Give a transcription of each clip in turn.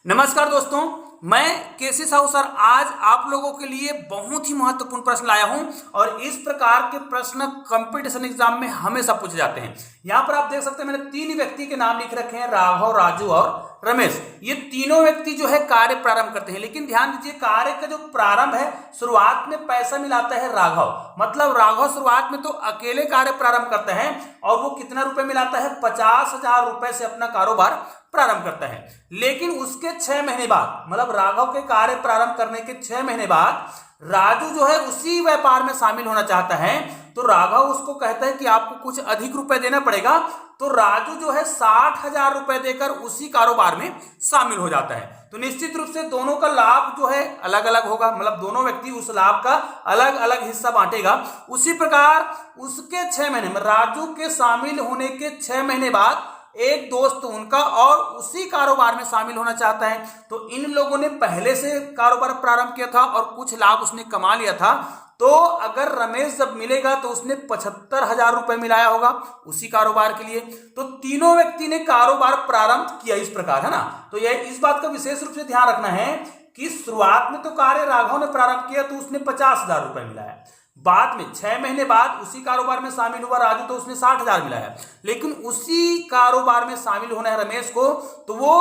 नमस्कार दोस्तों, मैं केसी साहू सर आज आप लोगों के लिए बहुत ही महत्वपूर्ण प्रश्न लाया हूं और इस प्रकार के प्रश्न कंपटीशन एग्जाम में हमेशा पूछे जाते हैं। यहां पर आप देख सकते हैं मैंने तीन व्यक्ति के नाम लिख रखे हैं, राघव, राजू और रमेश। ये तीनों व्यक्ति जो है कार्य प्रारंभ करते हैं, लेकिन ध्यान दीजिए कार्य का जो प्रारंभ है शुरुआत में पैसा मिलाता है राघव। मतलब राघव शुरुआत में तो अकेले कार्य प्रारंभ करता है और वो कितना रुपए मिलाता है, 50,000 रुपए से अपना कारोबार प्रारंभ करता है। लेकिन उसके 6 महीने बाद, मतलब राघव के कार्य प्रारंभ करने के 6 महीने बाद राजू जो है उसी व्यापार में शामिल होना चाहता है। तो राघव उसको कहता है कि आपको कुछ अधिक रुपए देना पड़ेगा। तो राजू जो है 60,000 रुपए देकर उसी कारोबार में शामिल हो जाता है। तो निश्चित रूप से दोनों का लाभ जो है अलग अलग होगा, मतलब दोनों व्यक्ति उस लाभ का अलग अलग हिस्सा बांटेगा। उसी प्रकार उसके 6 महीने में, राजू के शामिल होने के 6 महीने बाद एक दोस्त उनका और उसी कारोबार में शामिल होना चाहता है। तो इन लोगों ने पहले से कारोबार प्रारंभ किया था और कुछ लाभ उसने कमा लिया था। तो अगर रमेश जब मिलेगा तो उसने 75,000 रुपए मिलाया होगा उसी कारोबार के लिए। तो तीनों व्यक्ति ने कारोबार प्रारंभ किया इस प्रकार, है ना। तो यह इस बात का विशेष रूप से ध्यान रखना है कि शुरुआत में तो कार्य राघव ने प्रारंभ किया तो उसने 50,000 रुपए मिलाया। बाद में 6 महीने बाद उसी कारोबार में शामिल हुआ राजू तो उसने 60,000 मिलाया। लेकिन उसी कारोबार में शामिल होना है रमेश को, तो वो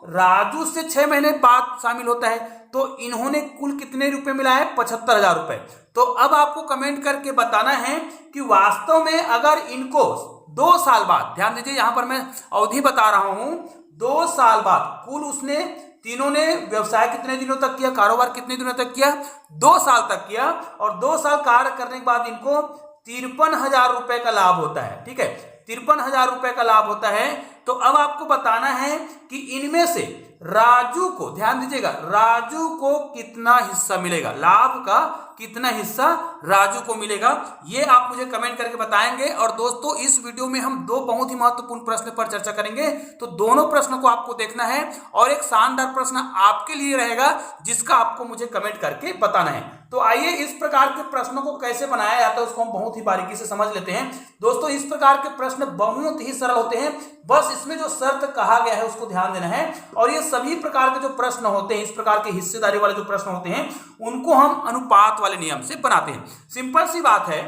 राजू से 6 महीने बाद शामिल होता है। तो इन्होंने कुल कितने रुपए मिलाए, 75,000 रुपए। तो अब आपको कमेंट करके बताना है कि वास्तव में अगर इनको 2 साल बाद, ध्यान दीजिए यहां पर मैं अवधि बता रहा हूं, 2 साल बाद कुल उसने तीनों ने व्यवसाय कितने दिनों तक किया, कारोबार कितने दिनों तक किया, 2 साल तक किया। और 2 साल कार्य करने के बाद इनको 53,000 रुपए का लाभ होता है। ठीक है, 53,000 रुपए का लाभ होता है। तो अब आपको बताना है कि इनमें से राजू को, ध्यान दीजिएगा, राजू को कितना हिस्सा मिलेगा, लाभ का कितना हिस्सा राजू को मिलेगा, ये आप मुझे कमेंट करके बताएंगे। और दोस्तों इस वीडियो में हम 2 बहुत ही महत्वपूर्ण प्रश्न पर चर्चा करेंगे। तो दोनों प्रश्नों को आपको देखना है और एक शानदार प्रश्न आपके लिए रहेगा जिसका आपको मुझे कमेंट करके बताना है। तो आइए इस प्रकार के प्रश्नों को कैसे बनाया जाता है उसको हम बहुत ही बारीकी से समझ लेते हैं। दोस्तों इस प्रकार के प्रश्न बहुत ही सरल होते हैं, बस इसमें जो शर्त कहा गया है उसको ध्यान देना है। और ये सभी प्रकार के जो प्रश्न होते हैं, इस प्रकार के हिस्सेदारी वाले जो प्रश्न होते हैं, उनको हम अनुपात वाले नियम से बनाते हैं। सिंपल सी बात है,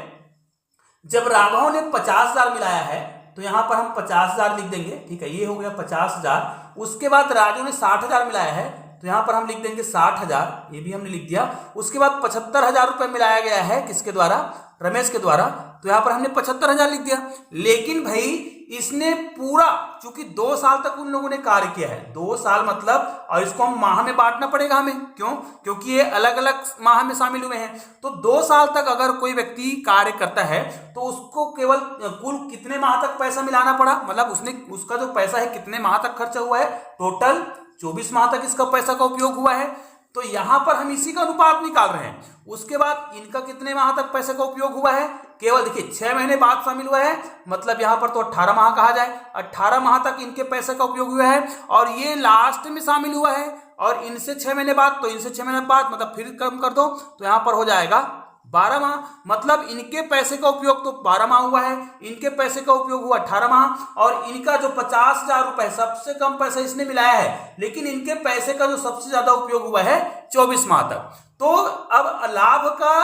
जब राघव ने 50,000 मिलाया है तो यहां पर हम 50,000 लिख देंगे। ठीक है, ये हो गया 50,000। उसके बाद राजू ने 60,000 मिलाया है तो यहां पर हम लिख देंगे 60,000, ये भी हमने लिख दिया। उसके बाद 75,000 रुपए मिलाया गया है किसके द्वारा, रमेश के द्वारा, तो यहां पर हमने 75,000 लिख दिया। लेकिन भाई इसने पूरा, चूंकि 2 साल तक उन लोगों ने कार्य किया है, 2 साल मतलब, और इसको हम माह में बांटना पड़ेगा हमें, क्यों, क्योंकि ये अलग अलग माह में शामिल हुए हैं। तो 2 साल तक अगर कोई व्यक्ति कार्य करता है तो उसको केवल कुल कितने माह तक पैसा मिलाना पड़ा, मतलब उसका जो पैसा है कितने माह तक खर्चा हुआ है, टोटल 24 माह तक इसका पैसा का उपयोग हुआ है। तो यहां पर हम इसी का अनुपात निकाल रहे हैं। उसके बाद इनका कितने माह तक पैसे का उपयोग हुआ है, केवल देखिए 6 महीने बाद शामिल हुआ है, मतलब यहां पर तो 18 माह कहा जाए, 18 माह तक इनके पैसे का उपयोग हुआ है। और ये लास्ट में शामिल हुआ है और इनसे 6 महीने बाद, तो इनसे 6 महीने बाद मतलब फिर कम कर दो तो यहां पर हो जाएगा 12 माह। मतलब इनके पैसे का उपयोग तो 12 माह हुआ है, इनके पैसे का उपयोग हुआ 18 माह। और इनका जो 50,000 रुपए सबसे कम पैसा इसने मिलाया है, लेकिन इनके पैसे का जो सबसे ज्यादा उपयोग हुआ है 24 माह तक। तो अब लाभ का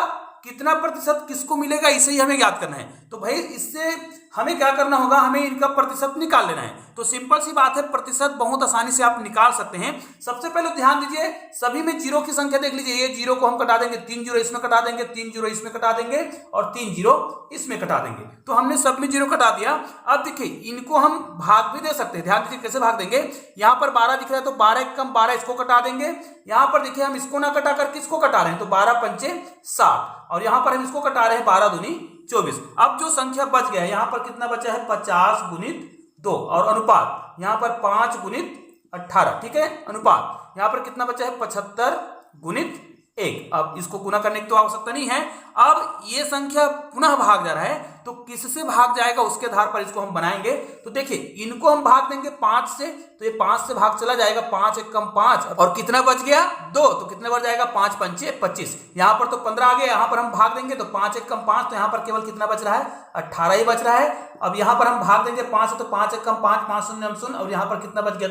कितना प्रतिशत किसको मिलेगा इसे ही हमें ज्ञात करना है। तो भाई इससे हमें क्या करना होगा, हमें इनका प्रतिशत निकाल लेना है। तो सिंपल सी बात है, प्रतिशत बहुत आसानी से आप निकाल सकते हैं। सबसे पहले ध्यान दीजिए, सभी में जीरो की संख्या देख लीजिए। ये जीरो को हम कटा देंगे, 3 जीरो इसमें कटा देंगे, 3 जीरो इसमें कटा देंगे और 3 जीरो इसमें कटा देंगे। तो हमने सब में जीरो कटा दिया। अब देखिए इनको हम भाग भी दे सकते हैं, ध्यान दीजिए कैसे भाग देंगे। यहां पर 12 दिख रहा है तो 12 एक कम 12 इसको कटा देंगे। यहां पर देखिए हम इसको ना कटा कर किसको कटा रहे हैं, तो 12 पंचे 60, और यहां पर हम इसको कटा रहे हैं 12 दूनी 24। अब जो संख्या बच गया है, यहां पर कितना बचा है, 50 गुणित 2, और अनुपात यहां पर 5 गुणित 18। ठीक है, अनुपात यहां पर कितना बचा है, 75 गुणित 1। अब इसको गुना करने की तो आवश्यकता नहीं है। अब ये संख्या पुनः भाग जा रहा है, तो किससे भाग जाएगा उसके आधार पर इसको हम बनाएंगे। तो देखिए इनको हम भाग देंगे 5 से, तो ये 5 से भाग चला जाएगा, 5 एक कम 5, और कितना बच गया 2, तो कितने बढ़ जाएगा, 5 पंचे 25। यहां पर तो 15 आ गया, यहां पर हम भाग देंगे तो 5 एक कम 5, तो यहां पर केवल कितना बच रहा है, 18 ही बच रहा है। अब यहां पर हम भाग देंगे 5 से, तो 5 एक कम 5, 5 शून्य हम शून्य, और यहां पर कितना बच गया,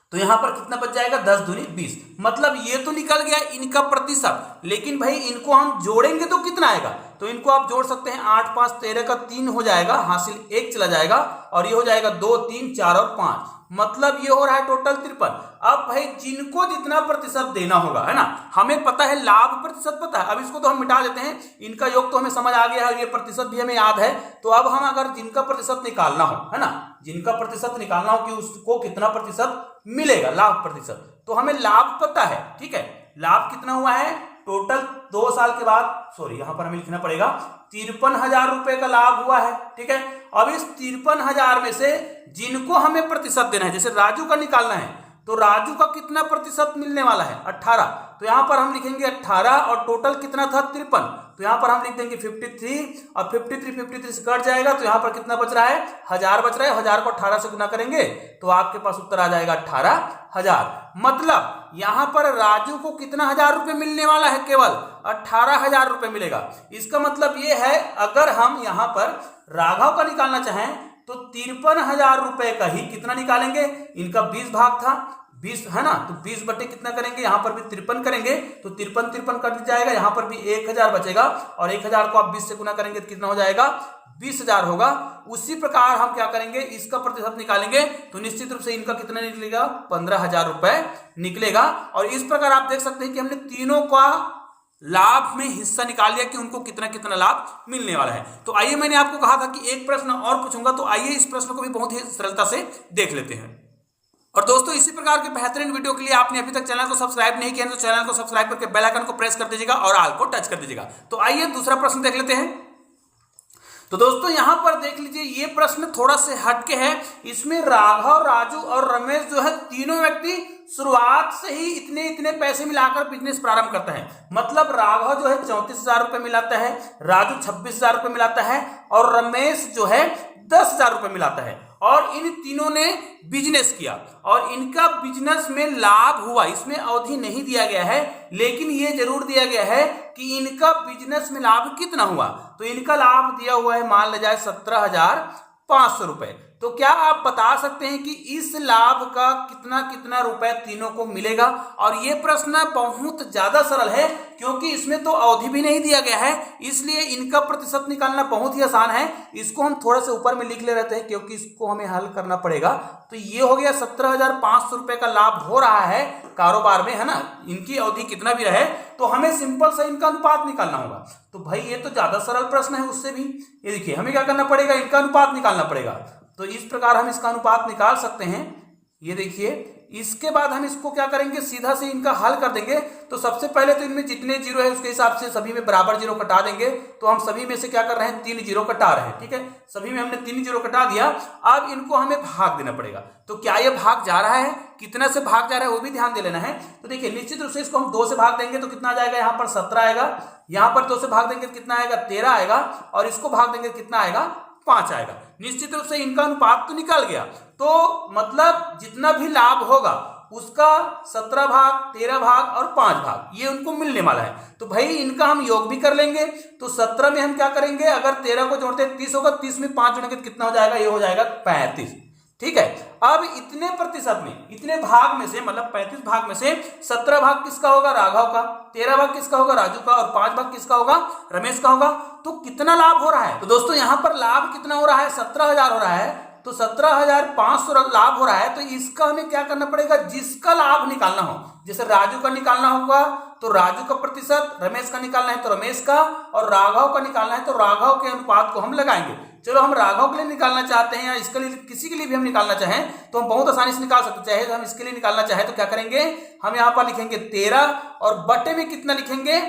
तो तो यहां पर कितना बच जाएगा 10 दूनी 20। मतलब ये तो निकल गया इनका प्रतिशत, लेकिन भाई इनको हम जोड़ेंगे तो कितना आएगा, तो इनको आप जोड़ सकते हैं 8 5 13 का 3 हो जाएगा, हासिल 1 चला जाएगा और ये हो जाएगा 2 3 4 और 5, मतलब ये हो रहा है टोटल 53। अब भाई जिनको जितना प्रतिशत देना होगा, है ना, हमें पता है लाभ प्रतिशत पता है, अब इसको तो हम मिटा देते हैं, इनका योग तो हमें समझ आ गया है, ये प्रतिशत भी हमें याद है। तो अब हम अगर जिनका प्रतिशत निकालना हो, है ना, जिनका प्रतिशत निकालना हो कि उसको कितना प्रतिशत मिलेगा, लाभ प्रतिशत, तो हमें लाभ पता है, ठीक है, लाभ कितना हुआ है टोटल 2 साल के बाद, सॉरी यहां पर हमें लिखना पड़ेगा 53,000 रुपए का लाभ हुआ है, ठीक है। अब इस 53,000 में से जिनको हमें प्रतिशत देना है, जैसे राजू का निकालना है, तो राजू का कितना प्रतिशत मिलने वाला है 18, तो यहां पर हम लिखेंगे 18 और टोटल कितना था 53, तो यहां पर हम लिख देंगे 53 और 53 से कट जाएगा, तो यहां पर कितना बच रहा है 1000 बच रहा है, 1000 को 18 से गुना करेंगे तो आपके पास उत्तर आ जाएगा 18,000। मतलब यहां पर राजू को कितना 1000 रुपए मिलने वाला है, केवल 18,000 रुपए मिलेगा। इसका मतलब यह है अगर हम यहां पर राघव का निकालना चाहें तो 53,000 रुपए का ही कितना निकालेंगे, इनका 20 भाग था 20, है ना, तो 20 बटे कितना करेंगे, यहां पर भी 53 करेंगे तो 53 कट जाएगा, यहां पर भी 1000 बचेगा और 1000 को आप 20 से गुना करेंगे तो कितना हो जाएगा 20,000 होगा। उसी प्रकार हम क्या करेंगे, इसका प्रतिशत निकालेंगे तो निश्चित रूप से इनका कितना निकलेगा 15,000 रुपए निकलेगा। और इस प्रकार आप देख सकते हैं कि हमने तीनों का लाभ में हिस्सा निकाल लिया कि उनको कितना कितना लाभ मिलने वाला है। तो आइए, मैंने आपको कहा था कि एक प्रश्न और पूछूंगा, तो आइए इस प्रश्न को भी बहुत ही सरलता से देख लेते हैं। और दोस्तों इसी प्रकार के बेहतरीन वीडियो के लिए आपने अभी तक चैनल को सब्सक्राइब नहीं किया तो चैनल को सब्सक्राइब करके बेल आइकन को प्रेस कर दीजिएगा और ऑल को टच कर दीजिएगा। तो आइए दूसरा प्रश्न देख लेते हैं। तो दोस्तों यहां पर देख लीजिए, ये प्रश्न थोड़ा से हटके है, इसमें राघव, राजू और रमेश जो है तीनों व्यक्ति शुरुआत से ही इतने इतने पैसे मिलाकर बिजनेस प्रारंभ करता है। मतलब राघव जो है 34,000 रुपए मिलाता है, राजू 26,000 रुपए मिलाता है और रमेश जो है 10,000 रुपए मिलाता है। और इन तीनों ने बिजनेस किया और इनका बिजनेस में लाभ हुआ, इसमें अवधि नहीं दिया गया है, लेकिन ये जरूर दिया गया है कि इनका बिजनेस में लाभ कितना हुआ। तो इनका लाभ दिया हुआ है, मान लिया जाए 17,500 रुपए। तो क्या आप बता सकते हैं कि इस लाभ का कितना कितना रुपए तीनों को मिलेगा। और ये प्रश्न बहुत ज्यादा सरल है क्योंकि इसमें तो अवधि भी नहीं दिया गया है, इसलिए इनका प्रतिशत निकालना बहुत ही आसान है। इसको हम थोड़ा से ऊपर में लिख ले रहते हैं क्योंकि इसको हमें हल करना पड़ेगा। तो ये हो गया 17,500 रुपए का लाभ हो रहा है कारोबार में, है ना, इनकी अवधि कितना भी रहे, तो हमें सिंपल सा इनका अनुपात निकालना होगा। तो भाई ये तो ज्यादा सरल प्रश्न है उससे भी। ये देखिए हमें क्या करना पड़ेगा, इनका अनुपात निकालना पड़ेगा। तो इस प्रकार हम इसका अनुपात निकाल सकते हैं। ये देखिए, इसके बाद हम इसको क्या करेंगे, सीधा से इनका हल कर देंगे। तो सबसे पहले तो इनमें जितने जीरो है उसके हिसाब से सभी में बराबर जीरो कटा देंगे। तो हम सभी में से क्या कर रहे हैं, 3 जीरो कटा रहे हैं, ठीक है, सभी में हमने 3 जीरो कटा दिया। अब इनको हमें भाग देना पड़ेगा। तो क्या ये भाग जा रहा है, कितना से भाग जा रहा है वो भी ध्यान दे लेना है। तो देखिए निश्चित रूप से इसको हम 2 से भाग देंगे तो कितना आ जाएगा, यहाँ पर 17 आएगा, यहाँ पर 2 से भाग देंगे तो कितना आएगा 13 आएगा, और इसको भाग देंगे कितना आएगा 5 आएगा। निश्चित रूप से इनका अनुपात तो निकल गया। तो मतलब जितना भी लाभ होगा उसका 17 भाग, 13 भाग और 5 भाग ये उनको मिलने वाला है। तो भाई इनका हम योग भी कर लेंगे। तो 17 में हम क्या करेंगे, अगर 13 को जोड़ते हैं 30 होगा, 30 में 5 जोड़ेंगे तो कितना हो जाएगा, ये हो जाएगा 35, ठीक है। अब इतने प्रतिशत में, इतने भाग में से, मतलब 35 भाग में से 17 भाग किसका होगा, राघव का, 13 भाग किसका होगा, राजू का, और 5 भाग किसका होगा, रमेश का होगा। तो कितना लाभ हो रहा है, तो दोस्तों यहां पर लाभ कितना हो रहा है, 17,000 हो रहा है। तो 17,500 लाभ हो रहा है। तो इसका हमें क्या करना पड़ेगा, जिसका लाभ निकालना हो, जैसे राजू का निकालना होगा तो राजू का प्रतिशत, रमेश का निकालना है तो रमेश का, और राघव का निकालना है तो राघव के अनुपात को हम लगाएंगे। चलो हम राघव के लिए निकालना चाहते हैं या इसके लिए, किसी के लिए भी हम निकालना चाहें तो हम बहुत आसानी से निकाल सकते हैं। चाहे हम इसके लिए निकालना चाहें तो क्या करेंगे, हम यहाँ पर लिखेंगे 13 और बटे में कितना लिखेंगे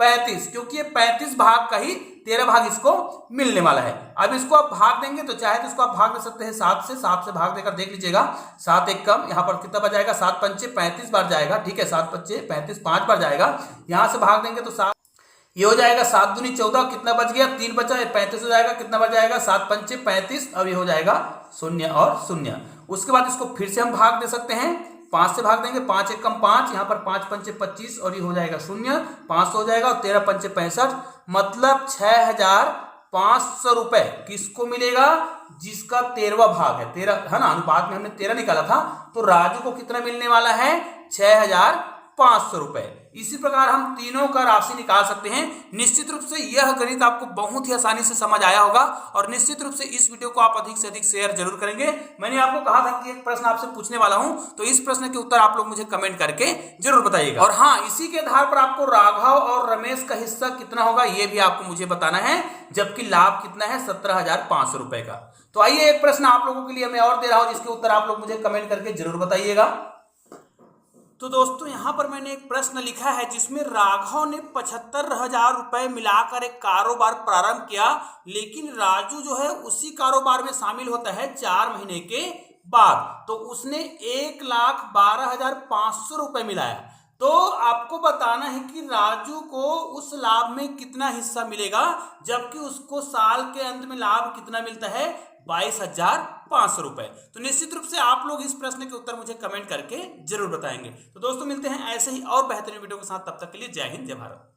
35, क्योंकि ये 35 भाग का ही 13 भाग इसको मिलने वाला है। अब इसको आप भाग देंगे तो चाहे तो इसको आप भाग दे सकते हैं 7 से, 7 से भाग देकर देख लीजिएगा, 7 एक कम, यहाँ पर कितना बच जाएगा, 7 पंचे 35 बार जाएगा, ठीक है, 7 पंचे 35 5 बार जाएगा। यहाँ से भाग देंगे तो 7, ये हो जाएगा 7 दूनी 14, कितना बच गया 3 बचा, 35 हो जाएगा, कितना बच जाएगा 7 पंचे 35, अब ये हो जाएगा 0 और 0। उसके बाद इसको फिर से हम भाग दे सकते हैं, 5 से भाग देंगे, 5 एक कम 5, यहाँ पर 5 पंचे 25 और ये हो जाएगा 0, 500 हो जाएगा, और 13 पंचे 65, मतलब 500 रुपए किसको मिलेगा? जिसका 13वां भाग है, 13 है ना, अनुपात में हमने 13 निकाला था, तो राजू को कितना मिलने वाला है? 6500 रुपए। इसी प्रकार हम तीनों का राशि निकाल सकते हैं। निश्चित रूप से यह गणित आपको बहुत ही आसानी से समझ आया होगा और निश्चित रूप से इस वीडियो को आप अधिक से अधिक शेयर जरूर करेंगे। मैंने आपको कहा था कि एक प्रश्न आपसे पूछने वाला हूं, तो इस प्रश्न के उत्तर आप लोग मुझे कमेंट करके जरूर बताइएगा। और हाँ, इसी के आधार पर आपको राघव और रमेश का हिस्सा कितना होगा ये भी आपको मुझे बताना है, जबकि लाभ कितना है? 17,500 रुपए का। तो आइए एक प्रश्न आप लोगों के लिए मैं और दे रहा हूं, जिसके उत्तर आप लोग मुझे कमेंट करके जरूर बताइएगा। तो दोस्तों यहां पर मैंने एक प्रश्न लिखा है जिसमें राघव ने 75,000 रुपए मिलाकर एक कारोबार प्रारंभ किया, लेकिन राजू जो है उसी कारोबार में शामिल होता है 4 महीने के बाद, तो उसने 1,12,500 रुपए मिलाया। तो आपको बताना है कि राजू को उस लाभ में कितना हिस्सा मिलेगा, जबकि उसको साल के अंत में लाभ कितना मिलता है? 22,500 रुपए। तो निश्चित रूप से आप लोग इस प्रश्न के उत्तर मुझे कमेंट करके जरूर बताएंगे। तो दोस्तों मिलते हैं ऐसे ही और बेहतरीन वीडियो के साथ, तब तक के लिए जय हिंद जय भारत।